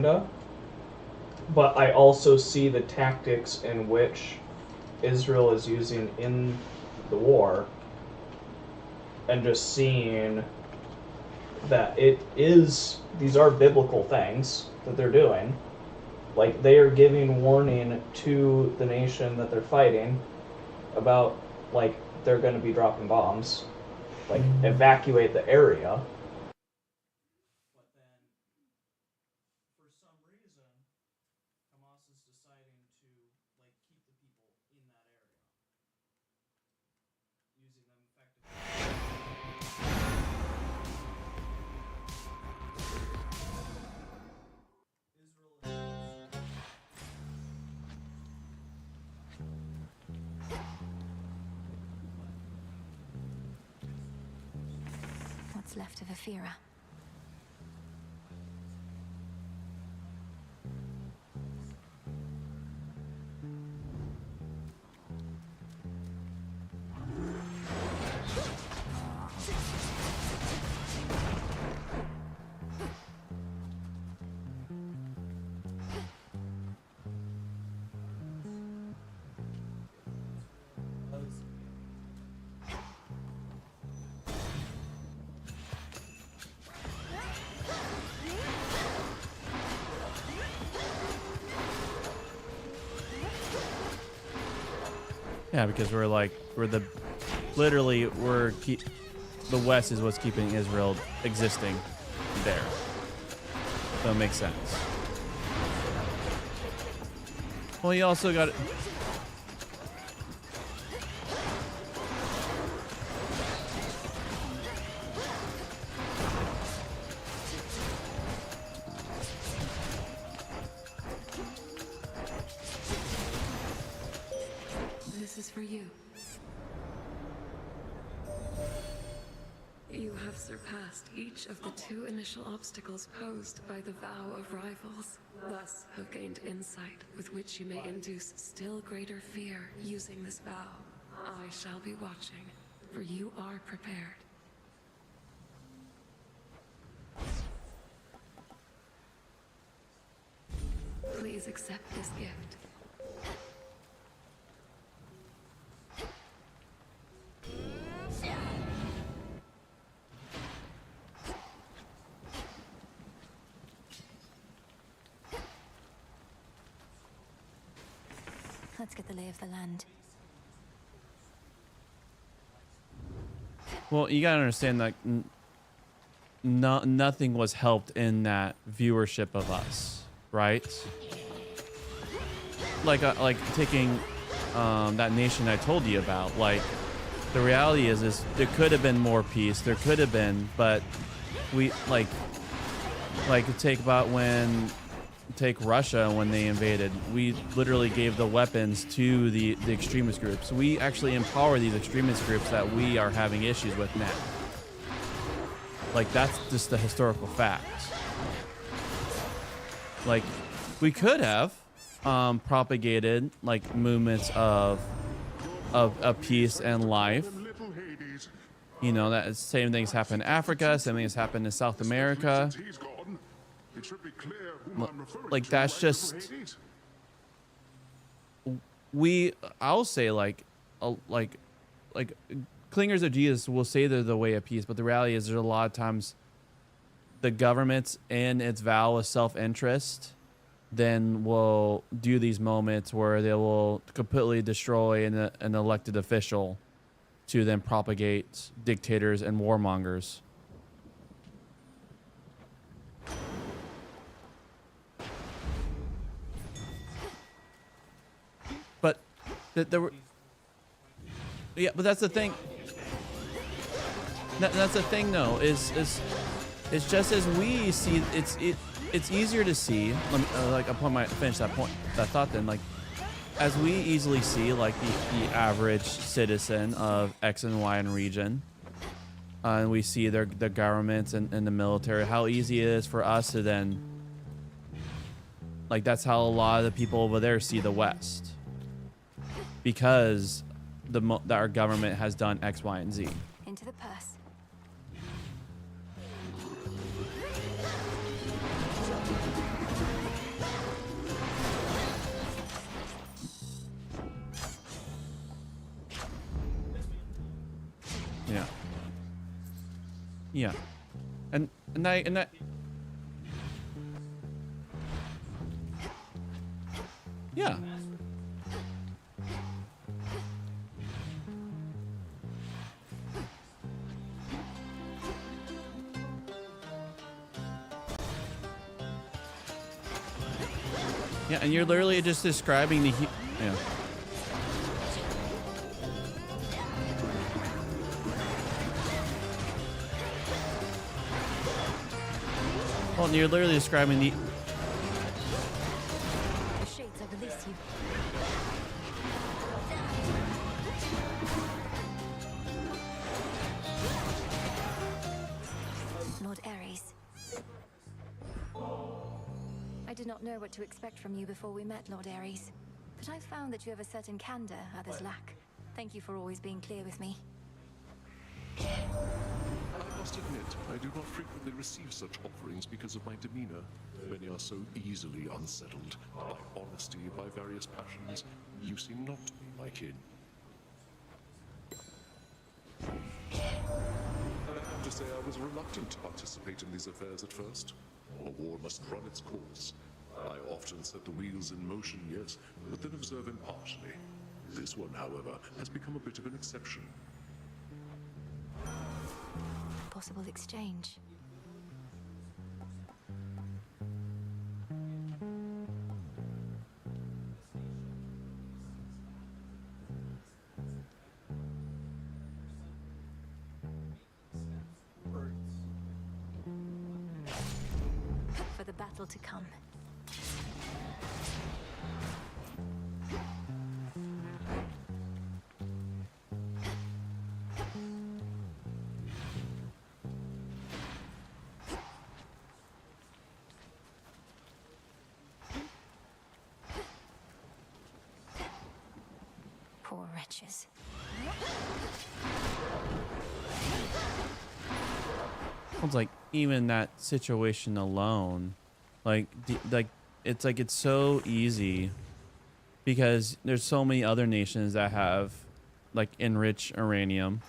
but I also see the tactics in which Israel is using in the war, and just seeing that these are biblical things that they're doing. Like, they are giving warning to the nation that they're fighting about, like, they're going to be dropping bombs, like, evacuate the area. But then, for some reason, Hamas is deciding to, like, keep the people in that area, using them effectively. What's left of Aphira? Yeah, because we're the West is what's keeping Israel existing there. So it makes sense. Well, you also got This is for you. You have surpassed each of the 2 initial obstacles posed by the vow of rivals. Thus have gained insight with which you may induce still greater fear using this vow. I shall be watching, for you are prepared. Please accept this gift. Let's get the lay of the land. Well, you gotta understand that nothing was helped in that viewership of us, right? Like taking that nation I told you about. Like, the reality is there could have been more peace. There could have been, but we take Russia when they invaded. We literally gave the weapons to the extremist groups. We actually empower these extremist groups that we are having issues with now. Like, that's just the historical fact. Like, we could have propagated like movements of peace and life. You know, that same things happen in Africa, same things happen in South America. Like, that's just, I'll say like clingers of Jesus will say they're the way of peace, but the reality is there's a lot of times the government in its vow of self-interest then will do these moments where they will completely destroy an elected official to then propagate dictators and warmongers. But there were, yeah, but that's the thing. That's the thing, though. Is just as we see, it's easier to see. Let me upon my finish that point, that thought. Then, like, as we easily see, like the average citizen of X and Y and region, and we see the governments and the military, how easy it is for us to then, like, that's how a lot of the people over there see the West. Because that our government has done X, Y, and Z. Into the purse. Yeah. Yeah. And that yeah. Yeah, and you're literally just describing the yeah. Well, you're literally describing the shades, I release you. Lord Ares. I did not know what to expect from you before we met, Lord Ares. But I've found that you have a certain candor others lack. Thank you for always being clear with me. I must admit, I do not frequently receive such offerings because of my demeanor. Many are so easily unsettled by honesty, by various passions. You seem not to be my kin. I have to say I was reluctant to participate in these affairs at first. A war must run its course. I often set the wheels in motion, yes, but then observe impartially. This one, however, has become a bit of an exception. Possible exchange. For the battle to come. Poor wretches. It's like even that situation alone, like it's so easy because there's so many other nations that have like enriched uranium,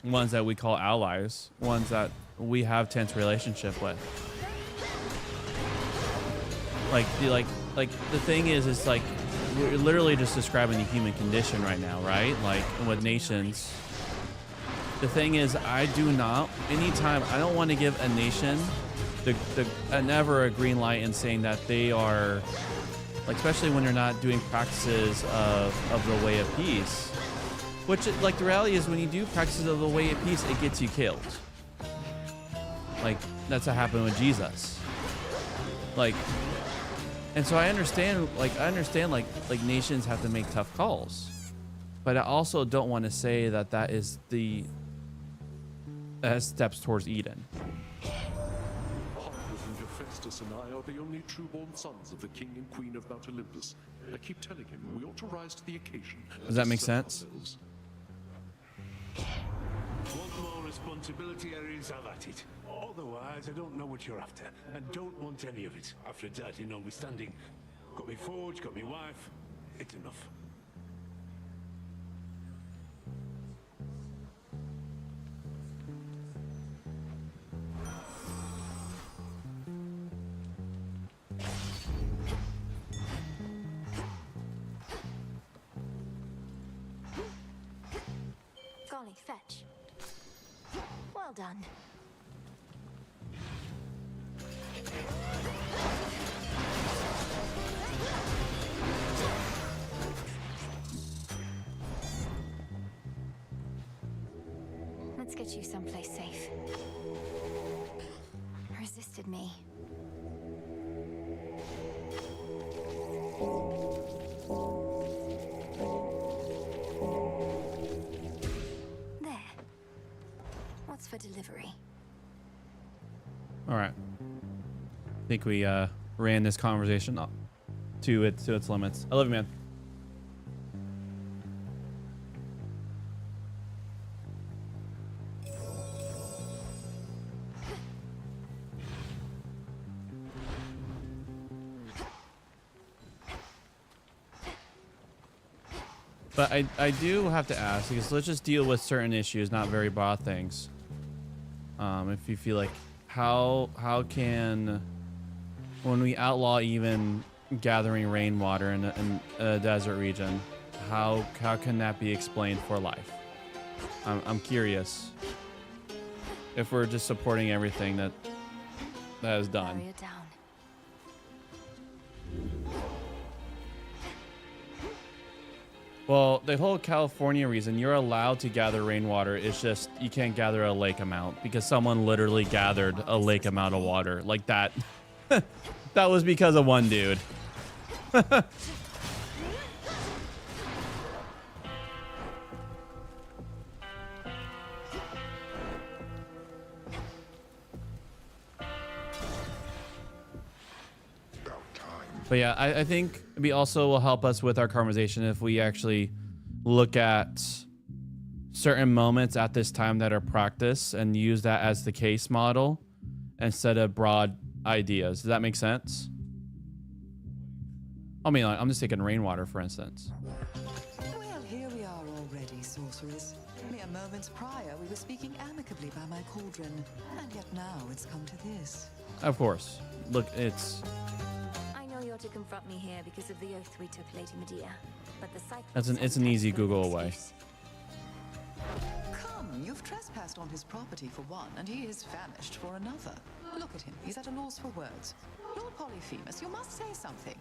ones that we call allies, ones that we have tense relationship with. Like the thing is like we're literally just describing the human condition right now, right? Like with nations. The thing is, I do not, anytime, I don't want to give a nation never a green light in saying that they are, like, especially when they're not doing practices of the way of peace. Which, like, the reality is when you do practices of the way of peace, it gets you killed. Like, that's what happened with Jesus. Like, and so I understand, like nations have to make tough calls. But I also don't want to say that that is the steps towards Eden. Harpers and Hephaestus and I are the only true-born sons of the king and queen of Mount Olympus. I keep telling him we ought to rise to the occasion. Does that make sense? Want more responsibility, Ares? Have at it. Otherwise, I don't know what you're after, and don't want any of it. Aphrodite notwithstanding. Got me forge, got me wife. It's enough. Golly, fetch. Well done. Let's get you someplace safe. Resisted me. There. What's for delivery? All right. I think we ran this conversation up to its limits. I love you, man. But I do have to ask, because let's just deal with certain issues, not very broad things. If you feel like, how can, when we outlaw even gathering rainwater in a desert region, how can that be explained for life? I'm curious if we're just supporting everything that is done. Barrier down. Well, the whole California reason you're allowed to gather rainwater is just you can't gather a lake amount because someone literally gathered a lake amount of water like that. That was because of one dude. But yeah, I think we also will help us with our conversation if we actually look at certain moments at this time that are practice and use that as the case model instead of broad ideas. Does that make sense? I mean, I'm just taking rainwater, for instance. Well, here we are already, sorceress. Mere moments prior, we were speaking amicably by my cauldron, and yet now it's come to this. Of course. Look, it's... I know you're to confront me here because of the oath we took, Lady Medea. But the cycle. it's an easy Google away. Come, you've trespassed on his property for one, and he is famished for another. Look at him, he's at a loss for words. You're Polyphemus, you must say something.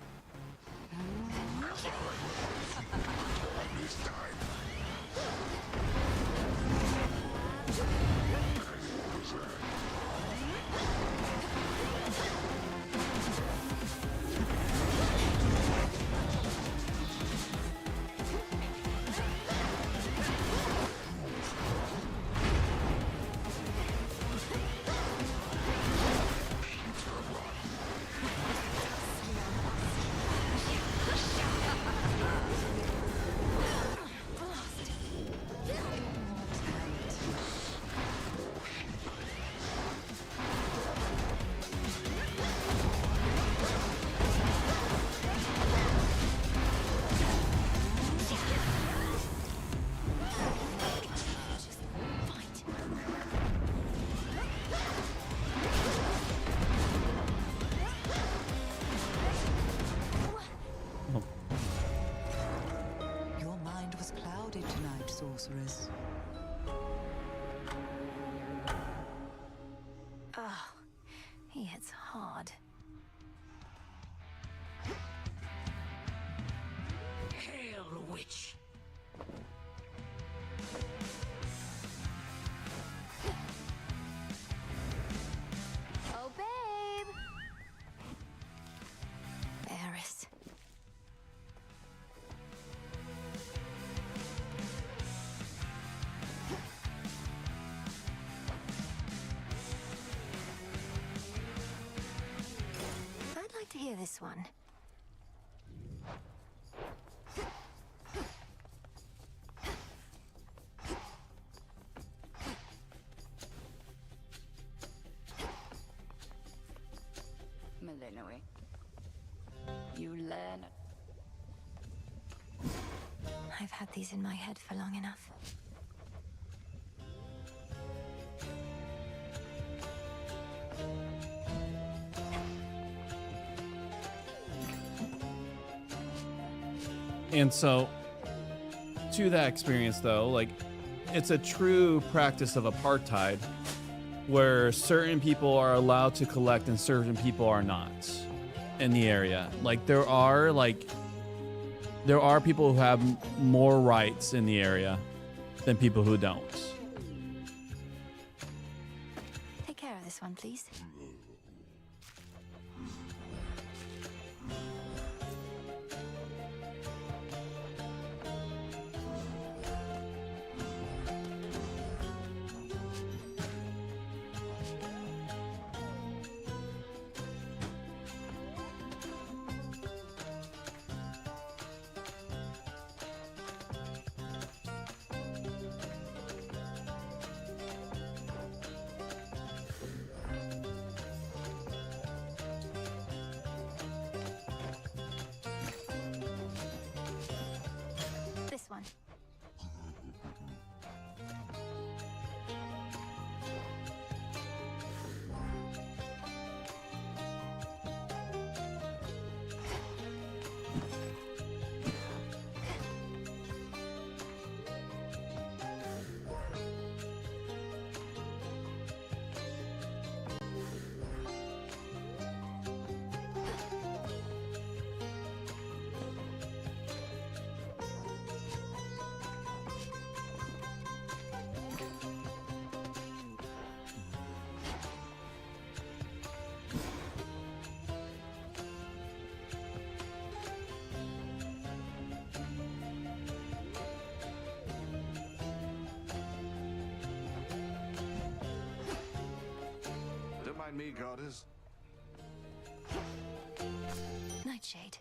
Your mind was clouded tonight, sorceress. Oh, he hits hard. Hail, witch! Oh, babe! Eris. I'd like to hear this one. Melinoe. You learn. I've had these in my head for long enough. And so, to that experience, though, like, it's a true practice of apartheid where certain people are allowed to collect and certain people are not in the area. Like, there are people who have more rights in the area than people who don't. Take care of this one, please. me, goddess. Nightshade.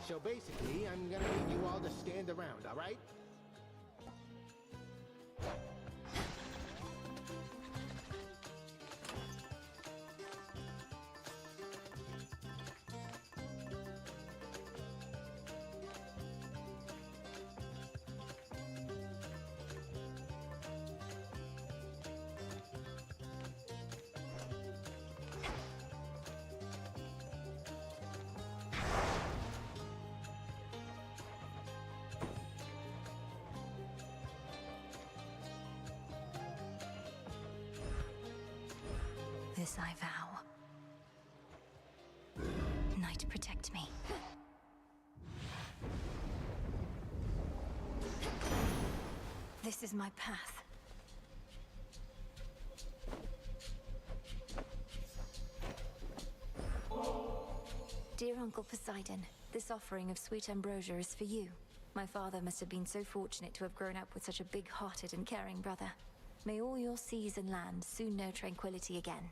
So basically, I'm gonna need you all to stand around, all right? This I vow. Night, protect me. This is my path. Dear Uncle Poseidon, this offering of sweet ambrosia is for you. My father must have been so fortunate to have grown up with such a big-hearted and caring brother. May all your seas and lands soon know tranquility again.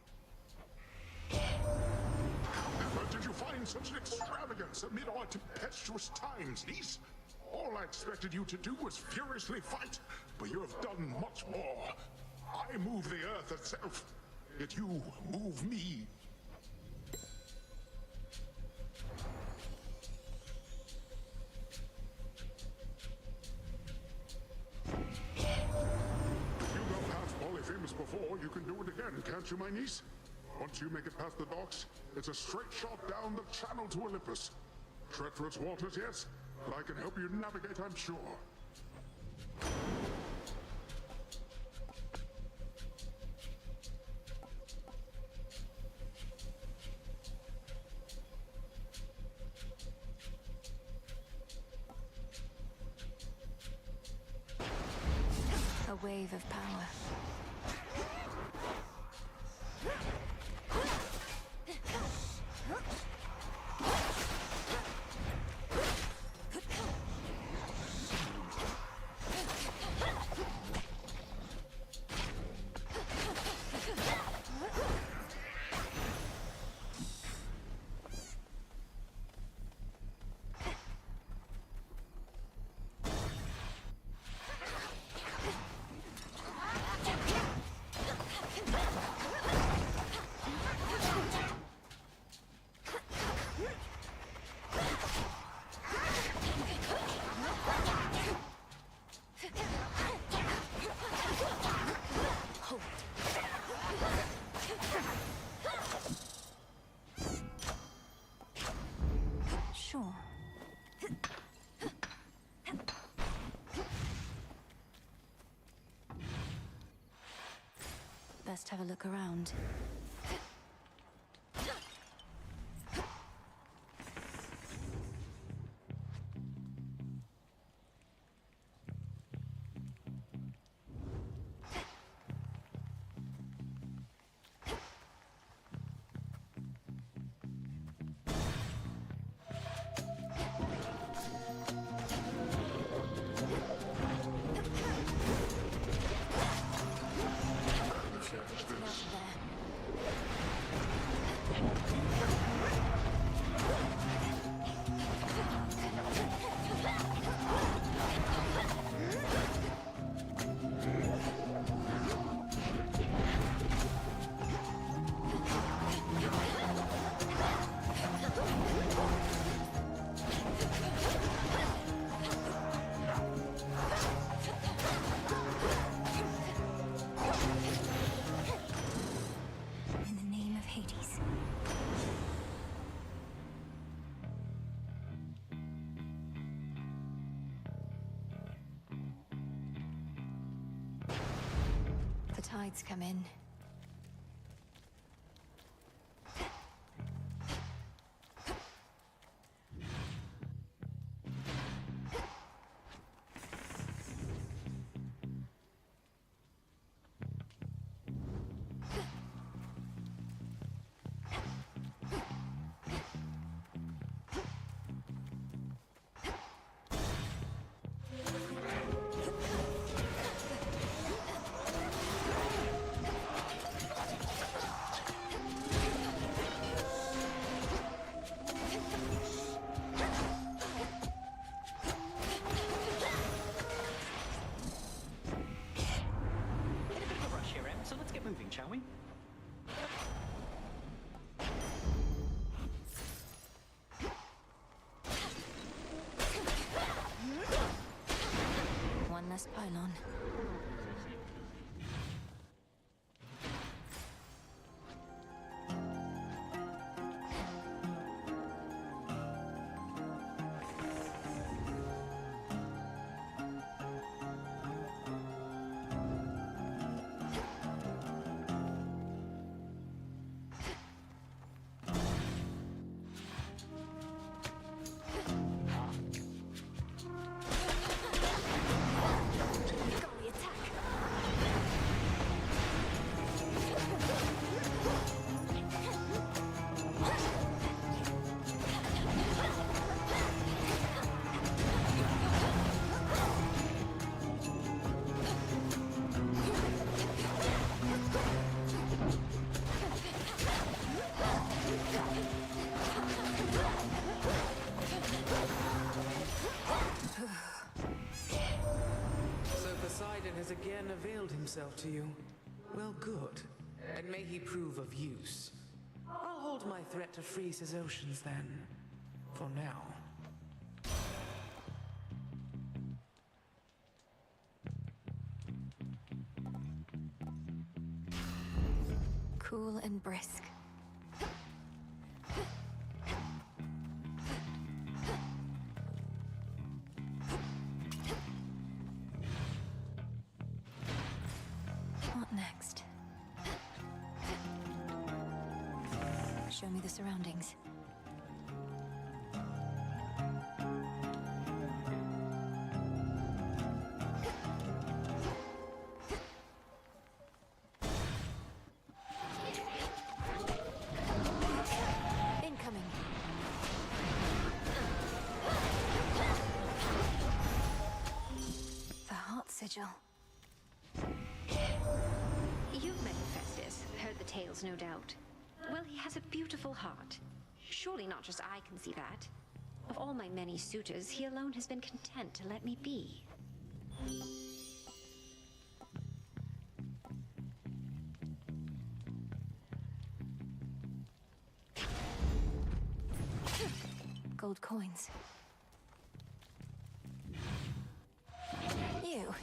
Where did you find such an extravagance amid our tempestuous times, niece? All I expected you to do was furiously fight, but you have done much more. I move the earth itself, yet you move me. If you got past Polyphemus before, you can do it again, can't you, my niece? Once you make it past the docks, it's a straight shot down the channel to Olympus. Treacherous waters, yes, but I can help you navigate, I'm sure. A wave of power. Sure. Best have a look around. In the name of Hades. The tides come in. shall we? One less pylon. Golly, attack! So Poseidon has again availed himself to you. Well, good. And may he prove of use. I'll hold my threat to freeze his oceans then. For now. Cool and brisk. What next? Show me the surroundings. Incoming. The heart sigil. You've met Hephaestus, heard the tales, no doubt. Well, he has a beautiful heart. Surely not just I can see that. Of all my many suitors, he alone has been content to let me be. Gold coins. You.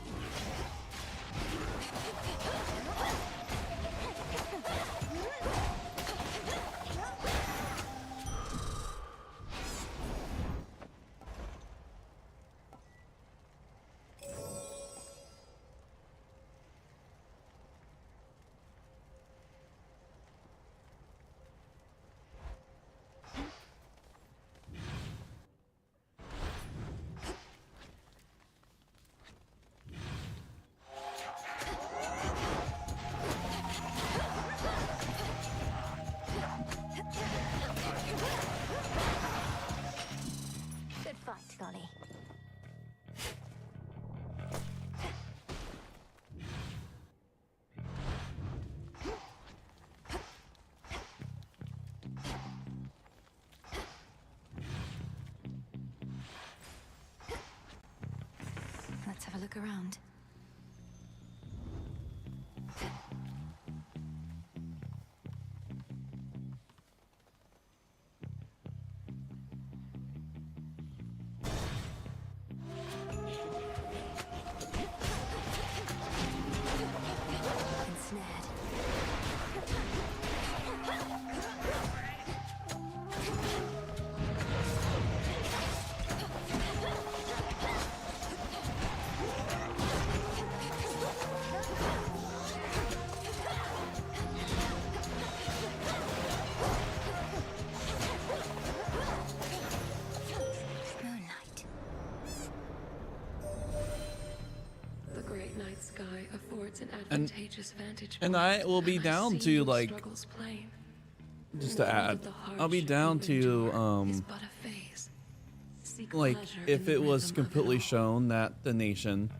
Good fight, Golly. Let's have a look around. Ensnared. Moonlight. The great night sky affords an advantageous vantage And point, I will be and down see to your like, struggles plain. just to All add, that the heart I'll be should down hope to endure is but a phase. Seek like pleasure if in the it was rhythm of completely all. shown that the nation,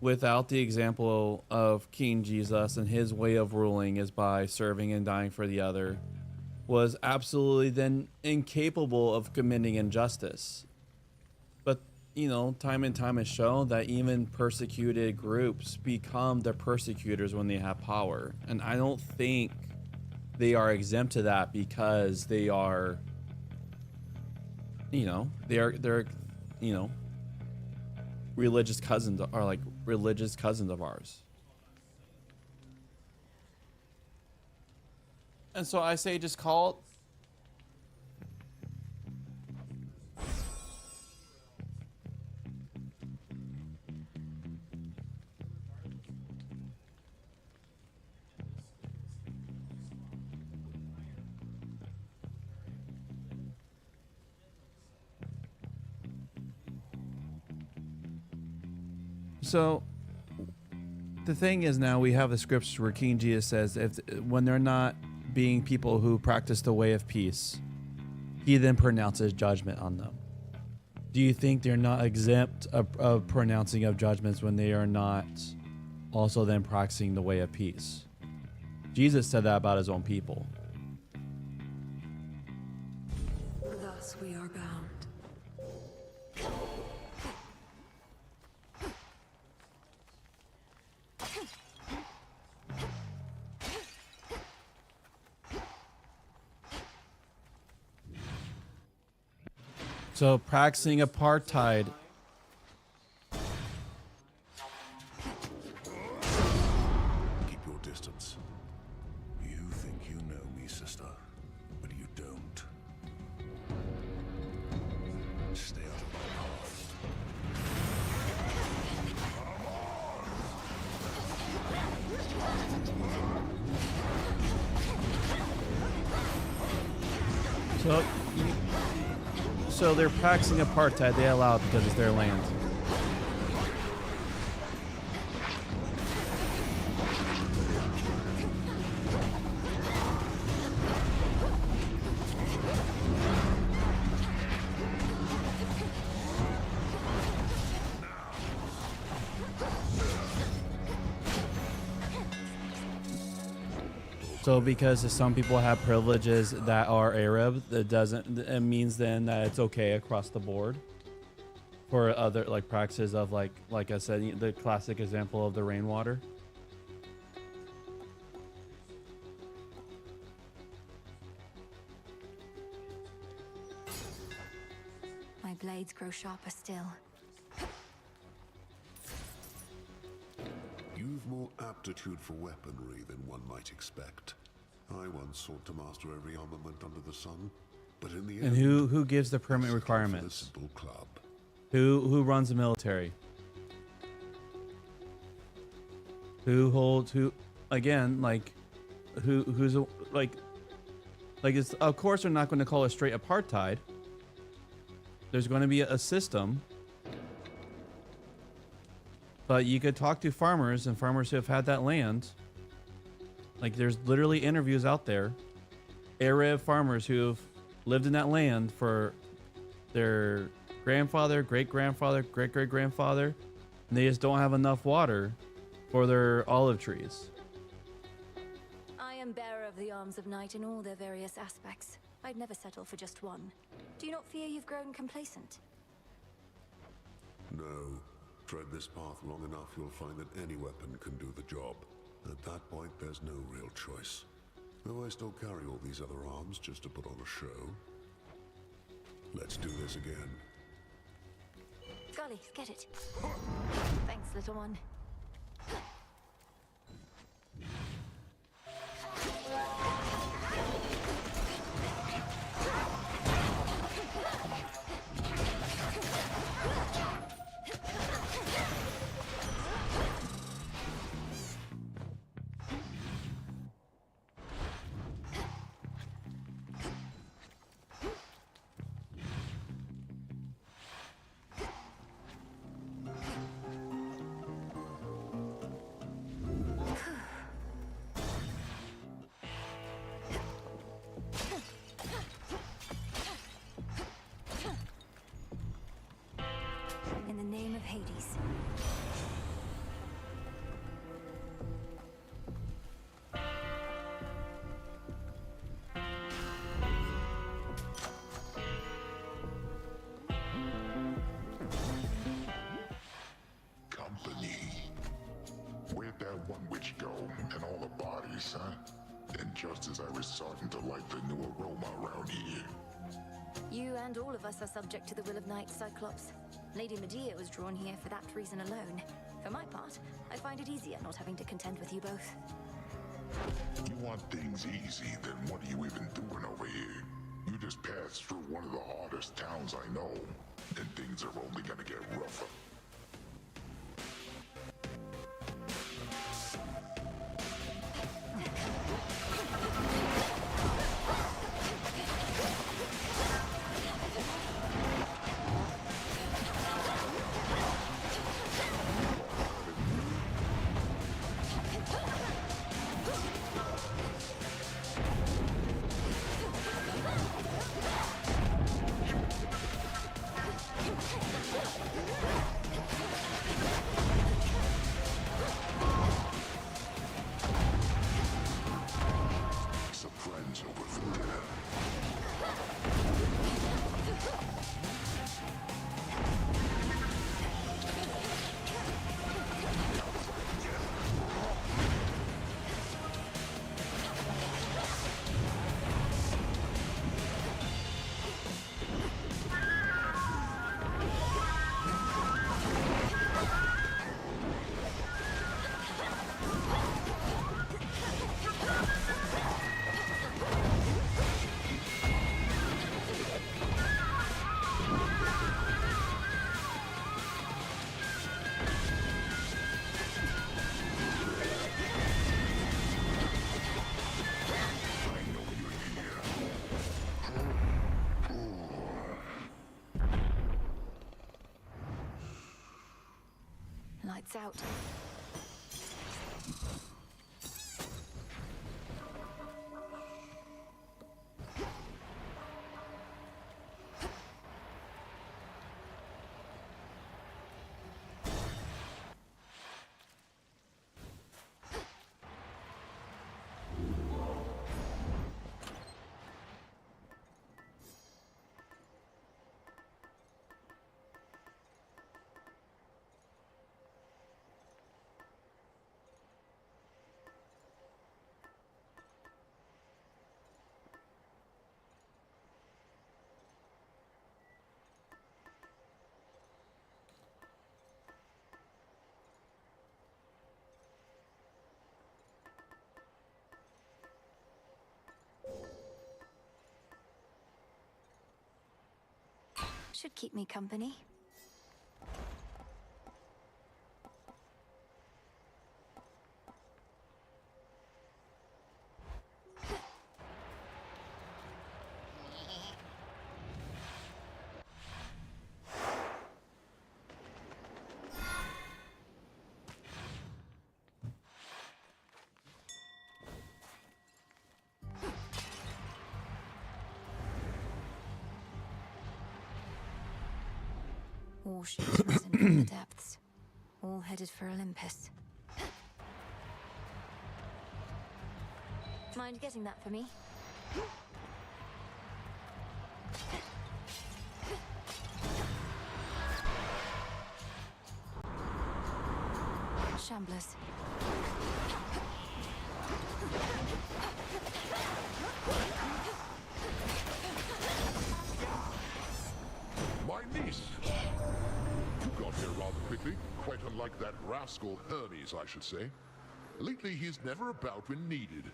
without the example of King Jesus and his way of ruling is by serving and dying for the other, was absolutely then incapable of committing injustice. But time and time has shown that even persecuted groups become the persecutors when they have power. And I don't think they are exempt to that because they are, they're religious cousins, are like religious cousins of ours. And so I say just call it. So the thing is, now we have the scriptures where King Jesus says, when they're not being people who practice the way of peace, he then pronounces judgment on them. Do you think they're not exempt of pronouncing of judgments when they are not also then practicing the way of peace? Jesus said that about his own people. Thus we are bound. So practicing apartheid. Keep your distance. You think you know me, sister, but you don't. Stay out of my path. So they're practicing apartheid. They allow it because it's their land. So because some people have privileges that are Arab, it means then that it's okay across the board for other like practices of like I said, the classic example of the rainwater. My blades grow sharper still. You've more aptitude for weaponry than one might expect. I once sought to master every armament under the sun, but in the end... And who gives the permit requirements? Simple club. Who runs the military? Who holds who? Again, like who's like it's, of course they're not going to call it straight apartheid. There's going to be a system. But you could talk to farmers and farmers who have had that land. Like there's literally interviews out there. Arab farmers who have lived in that land for their grandfather, great-grandfather, great-great-grandfather. And they just don't have enough water for their olive trees. I am bearer of the arms of night in all their various aspects. I'd never settle for just one. Do you not fear you've grown complacent? No. Tread this path long enough, you'll find that any weapon can do the job. At that point, there's no real choice. Though I still carry all these other arms just to put on a show. Let's do this again. Golly, get it. Thanks, little one. nice, huh? And just as I was starting to like the new aroma around here. You and all of us are subject to the will of night, Cyclops. Lady Medea was drawn here for that reason alone. For my part, I find it easier not having to contend with you both. You want things easy, then what are you even doing over here? You just passed through one of the hardest towns I know, and things are only gonna get rougher. Some friends over for dinner. Lights out. Should keep me company. Warships risen from the depths, all headed for Olympus. Mind getting that for me? Shamblers. My niece! You got here rather quickly, quite unlike that rascal Hermes, I should say. Lately, he's never about when needed.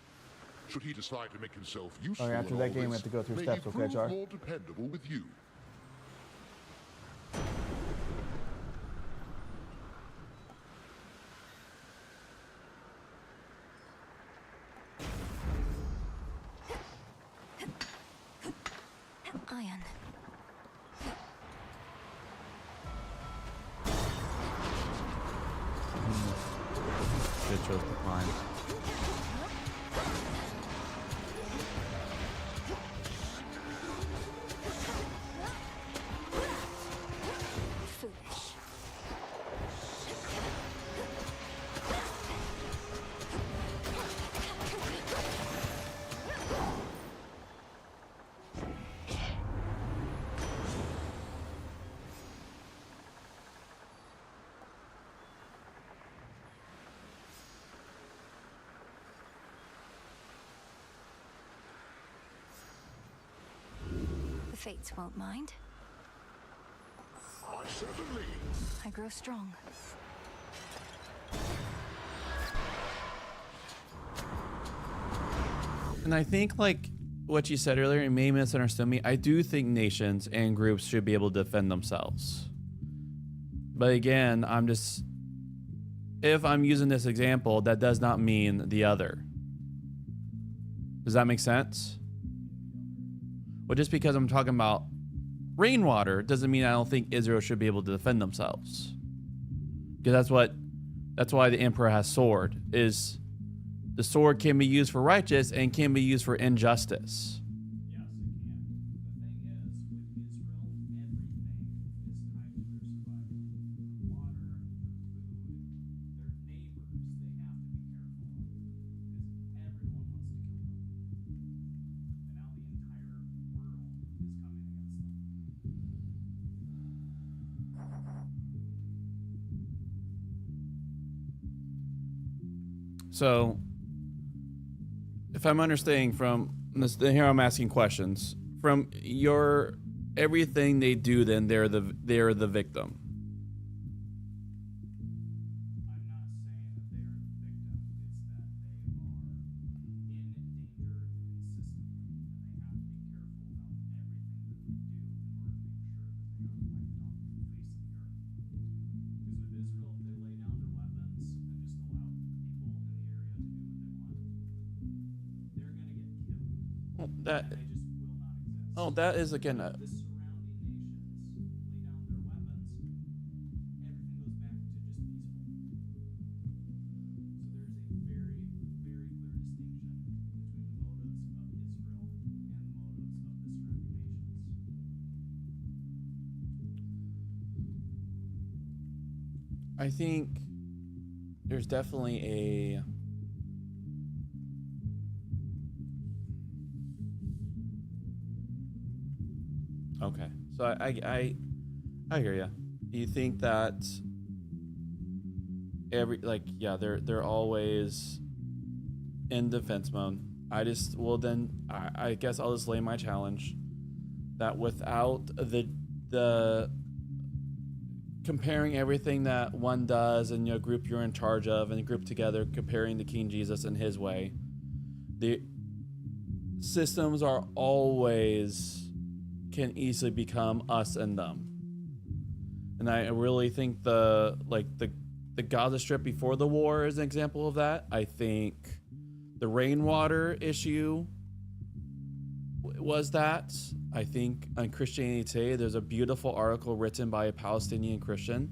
Should he decide to make himself useful after in that all game, we this, have to go through may steps, he okay, prove Char? more dependable with you. Iron. Good choice to climb. Foolish. fates won't mind. Certainly. I grow strong. And I think, like what you said earlier, you may misunderstood me. I do think nations and groups should be able to defend themselves. But again, if I'm using this example, that does not mean the other. Does that make sense? Well, just because I'm talking about rainwater doesn't mean I don't think Israel should be able to defend themselves. Because that's why the emperor has sword, is the sword can be used for righteous and can be used for injustice. Yes, it can. The thing is, with Israel, everything is tied to their survival. Their water, their food, their neighbors, they have to be careful of. Because everyone wants to kill them. And now the entire world is coming against them. So, if I'm understanding from this, here I'm asking questions. From your everything they do, then they're the victim. I'm not saying that they are the victim, it's that they are in danger consistently, and they have to be careful about everything that they do in order to make sure that they aren't wiped off the face of the earth. Because with Israel, if they lay down their weapons and just allow people in the area to do what they want, they're going to get killed. Well, And they just will not exist. Oh, that is again. The surrounding nations lay down their weapons, everything goes back to just peaceful. So there's a very, very clear distinction between the motives of Israel and the motives of the surrounding nations. I think there's definitely a okay. So I hear you. You think that they're always in defense mode. I guess I'll just lay my challenge that without the comparing everything that one does and your group you're in charge of and group together comparing to King Jesus and his way, the systems are always can easily become us and them. And I really think the Gaza Strip before the war is an example of that. I think the rainwater issue was that. I think on Christianity Today, there's a beautiful article written by a Palestinian Christian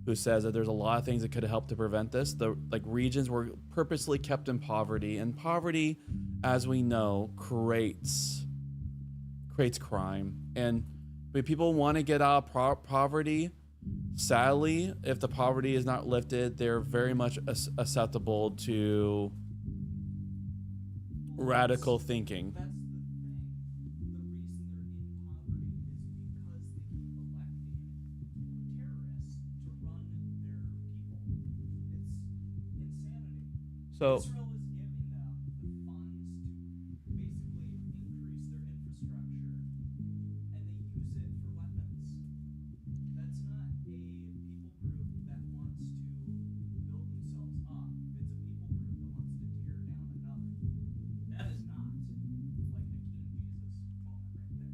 who says that there's a lot of things that could help to prevent this. The regions were purposely kept in poverty, and poverty, as we know, creates crime. And when people want to get out of poverty, sadly, if the poverty is not lifted, they're very much susceptible to radical thinking. That's the thing. The reason they're in poverty is because they keep electing terrorists to run their people. It's insanity. So Israel is giving them the funds to basically increase their infrastructure, and they use it for weapons. That's not a people group that wants to build themselves up. It's a people group that wants to tear down another. That is not like a King Jesus moment right there.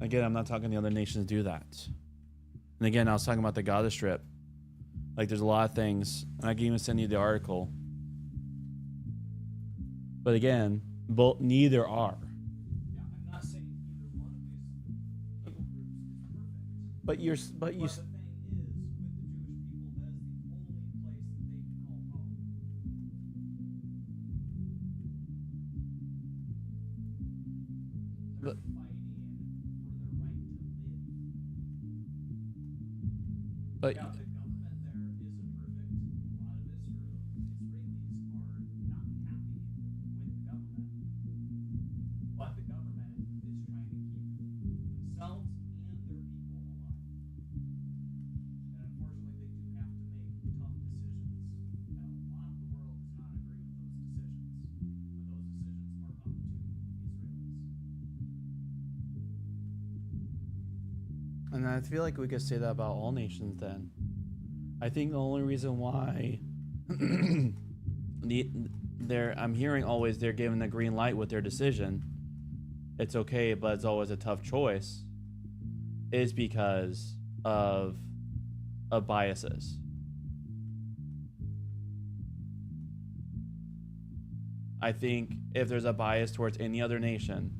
again, I'm not talking the other nations do that. And again, I was talking about the Gaza Strip. Like, there's a lot of things, and I can even send you the article. But again, neither are. Yeah, I'm not saying either one of these people groups is perfect. But you. But the thing is, with the Jewish people, that is the only place that they can call home. They're But- fighting for their right to live. But Yeah, the government there isn't perfect. A lot of Israelis are not happy with the government. But the government is trying to keep themselves and their people alive. And unfortunately, they do have to make tough decisions. And a lot of the world does not agree with those decisions. But those decisions are up to the Israelis. And I feel like we could say that about all nations then. I think the only reason why I'm hearing always they're given the green light with their decision, it's okay, but it's always a tough choice, is because of biases. I think if there's a bias towards any other nation,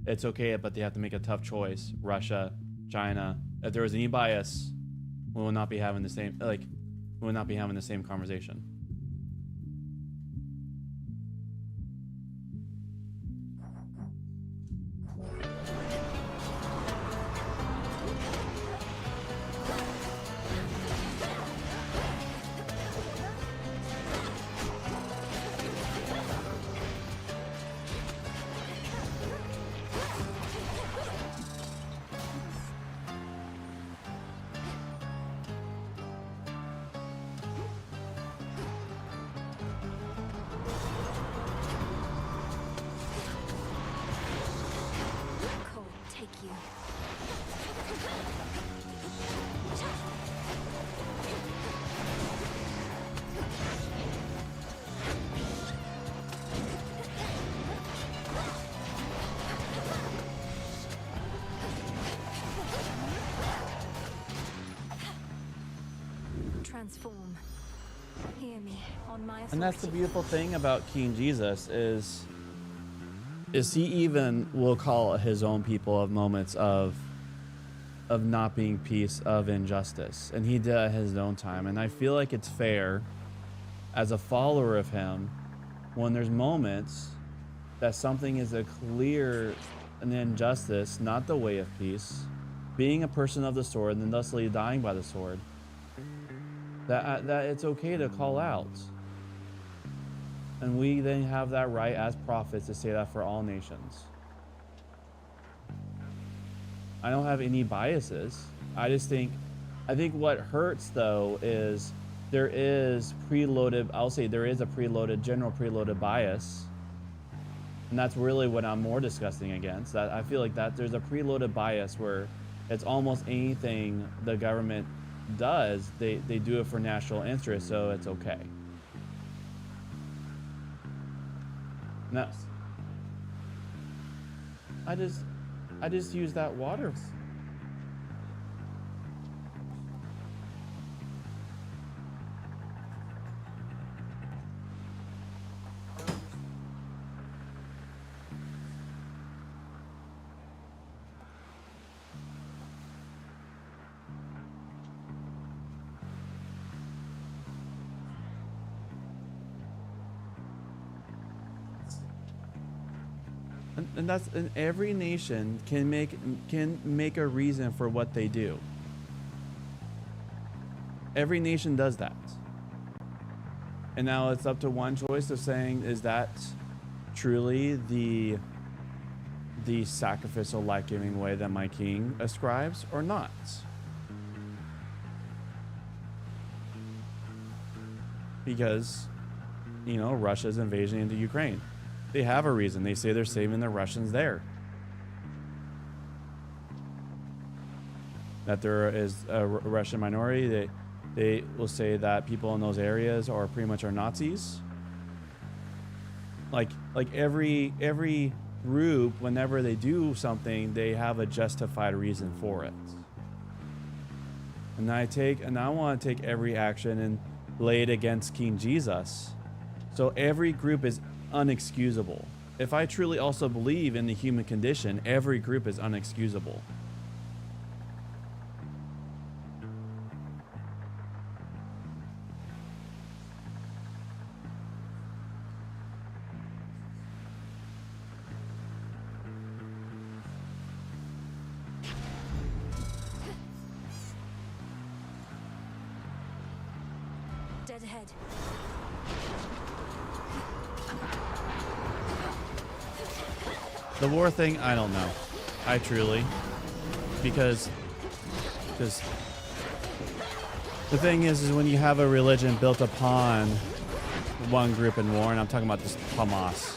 it's okay, but they have to make a tough choice. Russia, China. If there was any bias, we will not be having the same conversation. Transform. Hear me on my authority. And that's the beautiful thing about King Jesus is he even will call his own people of moments of not being peace, of injustice, and he did at his own time. And I feel like it's fair as a follower of him when there's moments that something is a clear an injustice, not the way of peace, being a person of the sword and thusly dying by the sword, that it's okay to call out. And we then have that right as prophets to say that for all nations. I don't have any biases. I think what hurts though is there is preloaded, I'll say there is a general preloaded bias. And that's really what I'm more disgusting against. That I feel like that there's a preloaded bias where it's almost anything the government does, they do it for national interest, so it's okay. No. I just use that water. And every nation can make a reason for what they do. Every nation does that. And now it's up to one choice of saying, is that truly the sacrificial life-giving way that my king ascribes or not? Because, Russia's invasion into Ukraine. They have a reason. They say they're saving the Russians there. That there is a Russian minority. They will say that people in those areas are pretty much Nazis. Like every group, whenever they do something, they have a justified reason for it. And I want to take every action and lay it against King Jesus. So every group is unexcusable. If I truly also believe in the human condition, every group is unexcusable. Dead ahead. The war thing, I don't know. I truly, because the thing is when you have a religion built upon one group in war, and I'm talking about just Hamas.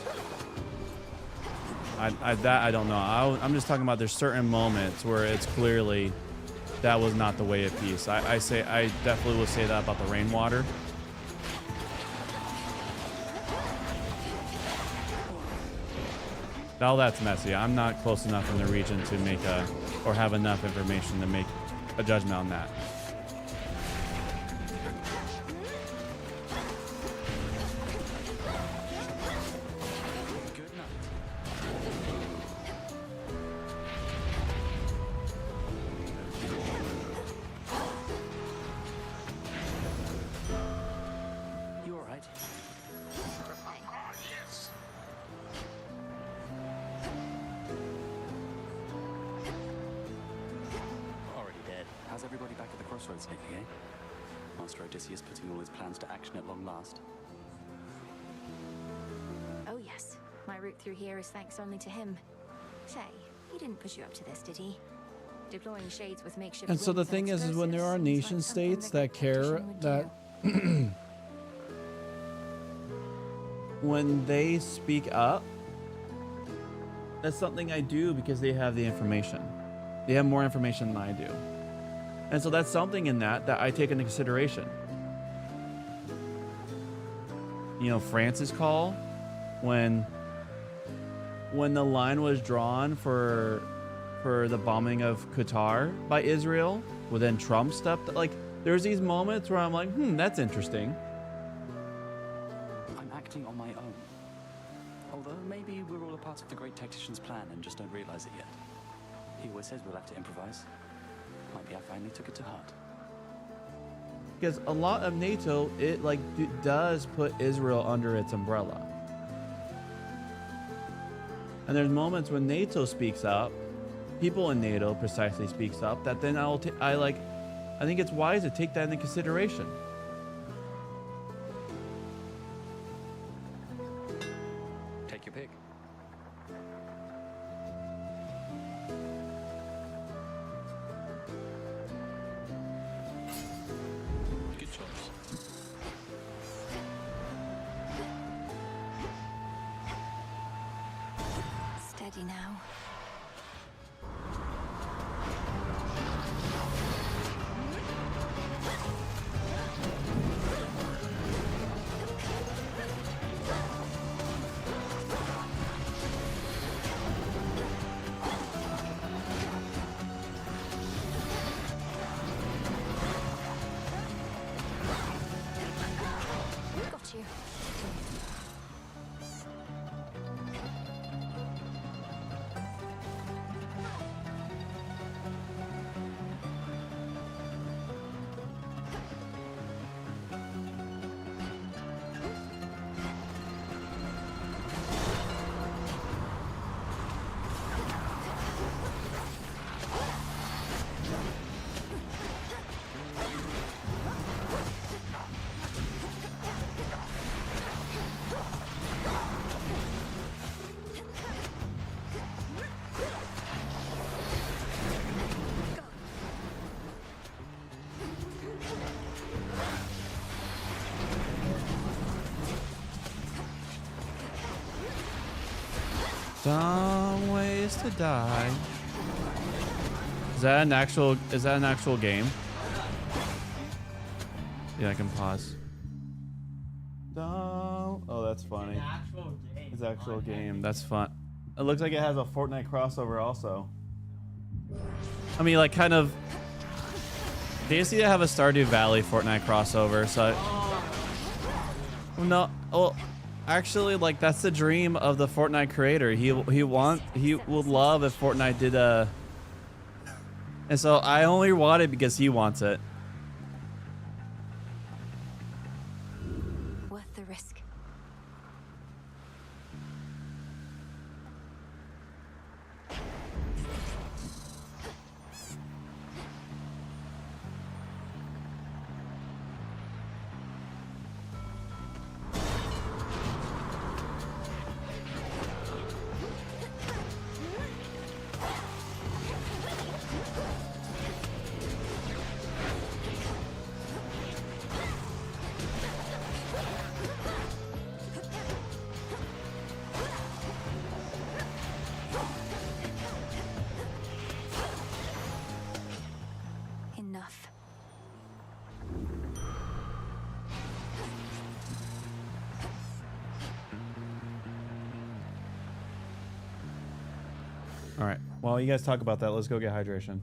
I don't know. I'm just talking about there's certain moments where it's clearly that was not the way of peace. I definitely will say that about the rainwater. Now that's messy. I'm not close enough in the region to make or have enough information to make a judgment on that. You all right? Yes. Already dead. How's everybody back at the crossroads lately, eh? Master Odysseus putting all his plans to action at long last. Oh, yes. My route through here is thanks only to him. Say, he didn't push you up to this, did he? Deploying shades with makeshift. And so the wings and thing is when there are explosives nation seems like something states the that good care tactician would do. that when they speak up, that's something I do because they have the information. They have more information than I do. And so that's something in that I take into consideration. You know, France's call when the line was drawn for the bombing of Qatar by Israel, well then Trump stepped, like there's these moments where I'm like, that's interesting. I'm acting on my own. Although maybe we're all a part of the great tactician's plan and just don't realize it yet. He always says we'll have to improvise. Might be I finally took it to heart. Because a lot of NATO, it does put Israel under its umbrella. And there's moments when NATO speaks up, people in NATO precisely speaks up, that then I think it's wise to take that into consideration. Take your pick. Good choice. Steady now. Got you. Some ways to die. Is that an actual game? Yeah, I can pause. Oh, that's funny. It's an actual game. That's fun. It looks like it has a Fortnite crossover also. I mean, like, kind of. They used to have a Stardew Valley Fortnite crossover, so. No, well, actually, like, that's the dream of the Fortnite creator. He would love if Fortnite did a. And so I only want it because he wants it. Worth the risk. All right. While you guys talk about that, let's go get hydration.